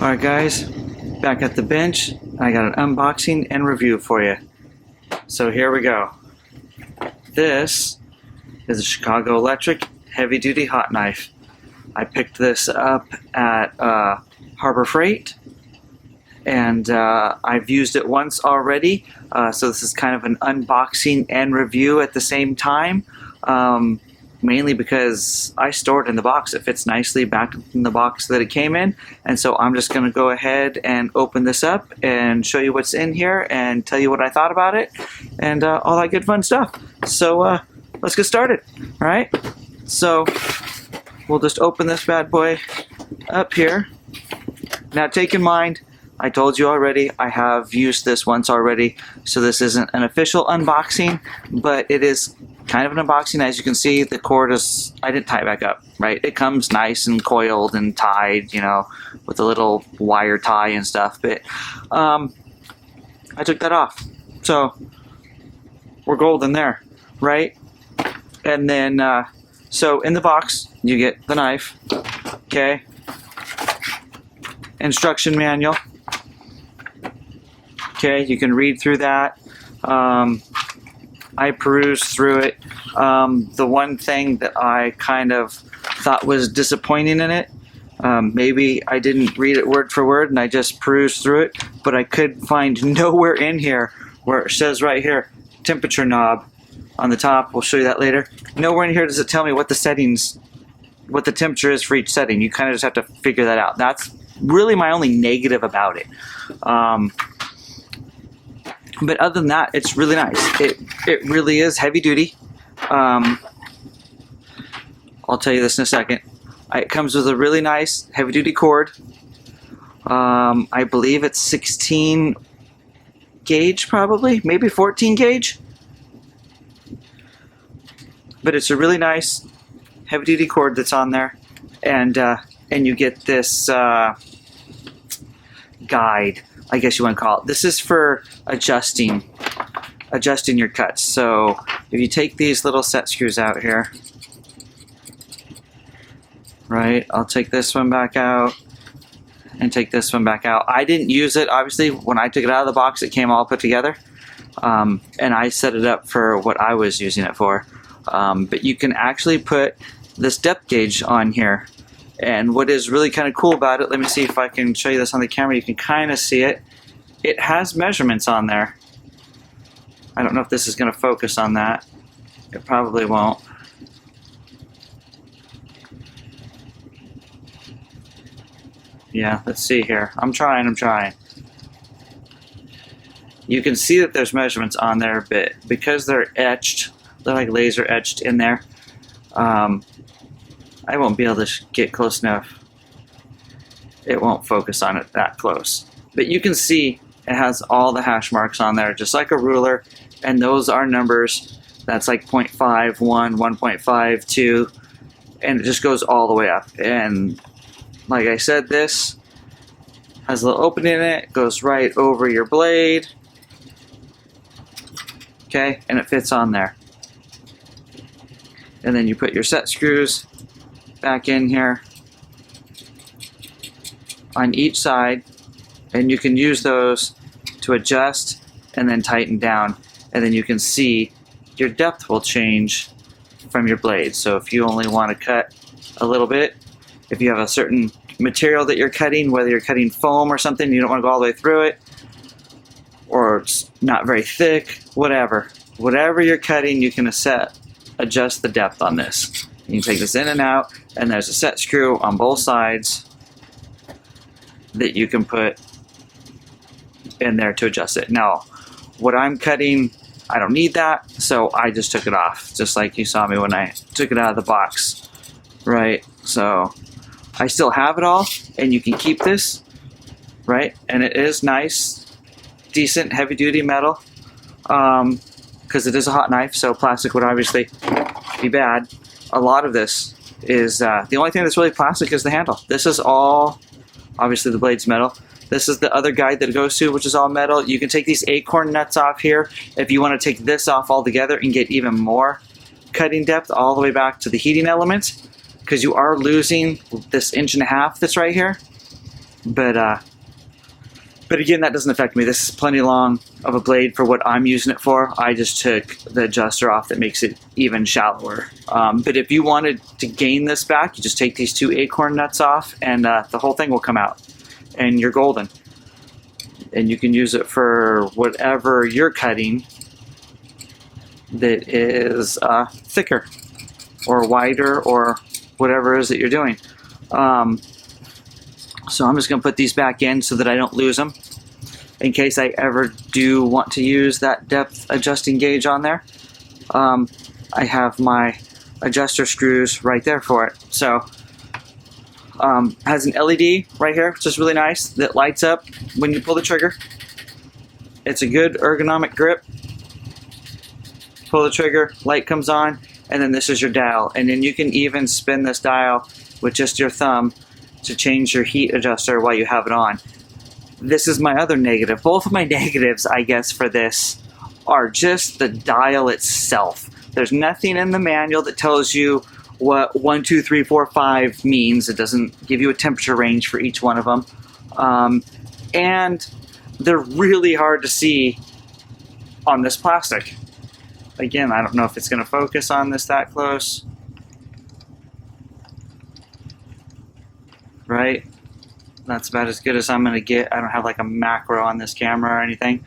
Alright guys, back at the bench. I got an unboxing and review for you. So here we go. This is a Chicago Electric heavy duty hot knife. I picked this up at Harbor Freight and I've used it once already, so this is kind of an unboxing and review at the same time. Mainly because I store it in the box. It fits nicely back in the box that it came in, and so I'm just going to go ahead and open this up and show you what's in here and tell you what I thought about it and all that good fun stuff. So let's get started. All right, so we'll just open this bad boy up here. Now take in mind, I told you already, I have used this once already, so this isn't an official unboxing, but it is kind of an unboxing. As you can see, the cord is, I didn't tie it back up, right? It comes nice and coiled and tied, you know, with a little wire tie and stuff, but I took that off. So we're golden there, right? And then, so in the box, you get the knife, okay? Instruction manual. Okay, you can read through that. I perused through it. The one thing that I kind of thought was disappointing in it, maybe I didn't read it word for word and I just perused through it, but I could find nowhere in here where it says right here, temperature knob on the top. We'll show you that later. Nowhere in here does it tell me what the settings, what the temperature is for each setting. You kind of just have to figure that out. That's really my only negative about it. But other than that, it's really nice. It really is heavy duty. I'll tell you this in a second. It comes with a really nice heavy duty cord. I believe it's 16 gauge probably, maybe 14 gauge. But it's a really nice heavy duty cord that's on there. And you get this guide, I guess you want to call it. This is for adjusting your cuts. So if you take these little set screws out here, right, I'll take this one back out and take this one back out. I didn't use it, obviously. When I took it out of the box, it came all put together, and I set it up for what I was using it for. But you can actually put this depth gauge on here. And what is really kind of cool about it, let me see if I can show you this on the camera. You can kind of see it. It has measurements on there. I don't know if this is going to focus on that. It probably won't. Yeah, let's see here. I'm trying. You can see that there's measurements on there, but because they're etched, they're like laser etched in there, I won't be able to get close enough. It won't focus on it that close. But you can see it has all the hash marks on there, just like a ruler, and those are numbers. That's like 0.5, 1, 1.5, 2, and it just goes all the way up. And like I said, this has a little opening in it, goes right over your blade, okay, and it fits on there. And then you put your set screws back in here on each side, and you can use those to adjust and then tighten down, and then you can see your depth will change from your blade. So if you only want to cut a little bit, if you have a certain material that you're cutting, whether you're cutting foam or something, you don't want to go all the way through it, or it's not very thick, whatever you're cutting, you can adjust the depth on this. You can take this in and out, and there's a set screw on both sides that you can put in there to adjust it. Now, what I'm cutting, I don't need that, so I just took it off, just like you saw me when I took it out of the box, right? So I still have it all, and you can keep this, right? And it is nice, decent, heavy-duty metal, because it is a hot knife, so plastic would obviously be bad. A lot of this is, the only thing that's really plastic is the handle. This is all, obviously the blade's metal. This is the other guide that it goes to, which is all metal. You can take these acorn nuts off here if you want to take this off altogether and get even more cutting depth all the way back to the heating element, because you are losing this 1.5 inches that's right here. But again, that doesn't affect me. This is plenty long of a blade for what I'm using it for. I just took the adjuster off that makes it even shallower. But if you wanted to gain this back, you just take these 2 acorn nuts off and the whole thing will come out and you're golden. And you can use it for whatever you're cutting that is thicker or wider or whatever it is that you're doing. So I'm just going to put these back in so that I don't lose them in case I ever do want to use that depth adjusting gauge on there. I have my adjuster screws right there for it. So has an LED right here, which is really nice, that lights up when you pull the trigger. It's a good ergonomic grip. Pull the trigger, light comes on, and then this is your dial. And then you can even spin this dial with just your thumb to change your heat adjuster while you have it on. This is my other negative. Both of my negatives, I guess, for this are just the dial itself. There's nothing in the manual that tells you what 1, 2, 3, 4, 5 means. It doesn't give you a temperature range for each one of them. And they're really hard to see on this plastic. Again, I don't know if it's going to focus on this that close. Right? That's about as good as I'm going to get. I don't have like a macro on this camera or anything.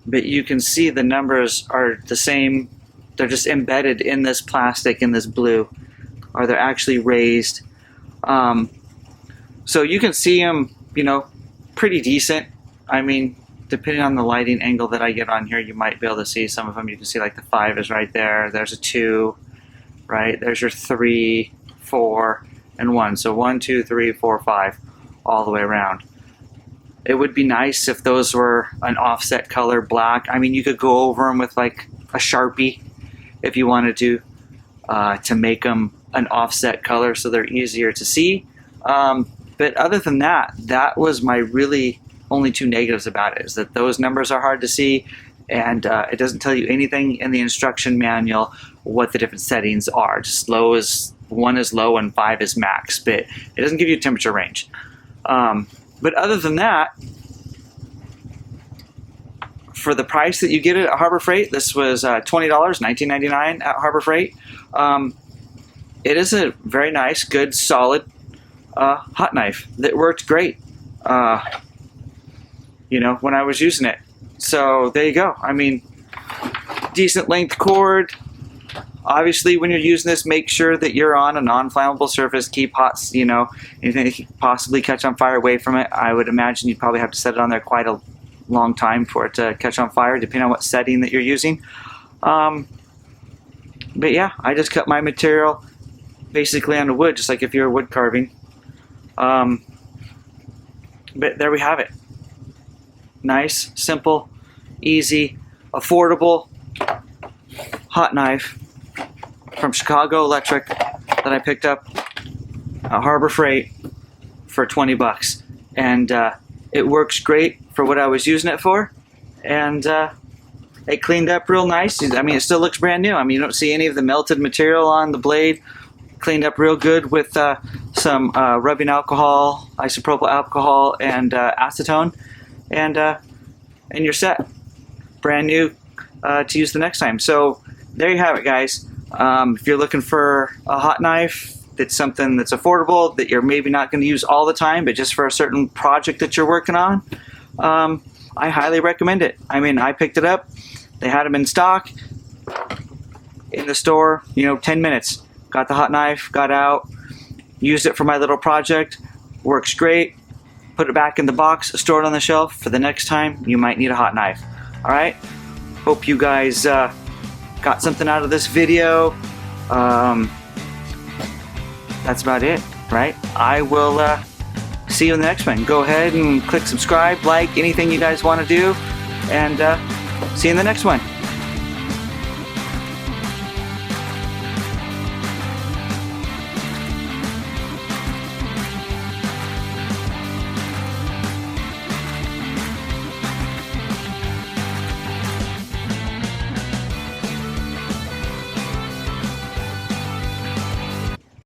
But you can see the numbers are the same. They're just embedded in this plastic, in this blue. Or they're actually raised. So you can see them, you know, pretty decent. I mean, depending on the lighting angle that I get on here, you might be able to see some of them. You can see like the 5 is right there. There's a 2, right? There's your 3, 4, and 1. So 1, 2, 3, 4, 5, all the way around. It would be nice if those were an offset color black. I mean, you could go over them with like a Sharpie if you wanted to make them an offset color so they're easier to see. But other than that, that was my really only 2 negatives about it, is that those numbers are hard to see, and it doesn't tell you anything in the instruction manual what the different settings are. Just low is 1 is low and 5 is max, but it doesn't give you a temperature range. But other than that, for the price that you get it at Harbor Freight, this was $20, $19.99 at Harbor Freight. It is a very nice, good, solid hot knife that worked great. You know, when I was using it. So there you go. I mean, decent length cord. Obviously, when you're using this, make sure that you're on a non-flammable surface. Keep hot, you know, anything that could possibly catch on fire away from it. I would imagine you'd probably have to set it on there quite a long time for it to catch on fire, depending on what setting that you're using. But yeah, I just cut my material basically on the wood, just like if you're wood carving. But there we have it. Nice, simple, easy, affordable hot knife from Chicago Electric that I picked up at Harbor Freight for 20 bucks. And it works great for what I was using it for. And it cleaned up real nice. I mean, it still looks brand new. I mean, you don't see any of the melted material on the blade. Cleaned up real good with some rubbing alcohol, isopropyl alcohol, and acetone. And you're set. Brand new to use the next time. So there you have it, guys. If you're looking for a hot knife that's something that's affordable, that you're maybe not going to use all the time, but just for a certain project that you're working on, I highly recommend it. I mean, I picked it up. They had them in stock in the store, you know, 10 minutes. Got the hot knife, got out, used it for my little project. Works great. Put it back in the box, store it on the shelf for the next time you might need a hot knife. All right? Hope you guys got something out of this video. That's about it, right? I will see you in the next one. Go ahead and click subscribe, like, anything you guys want to do, and see you in the next one.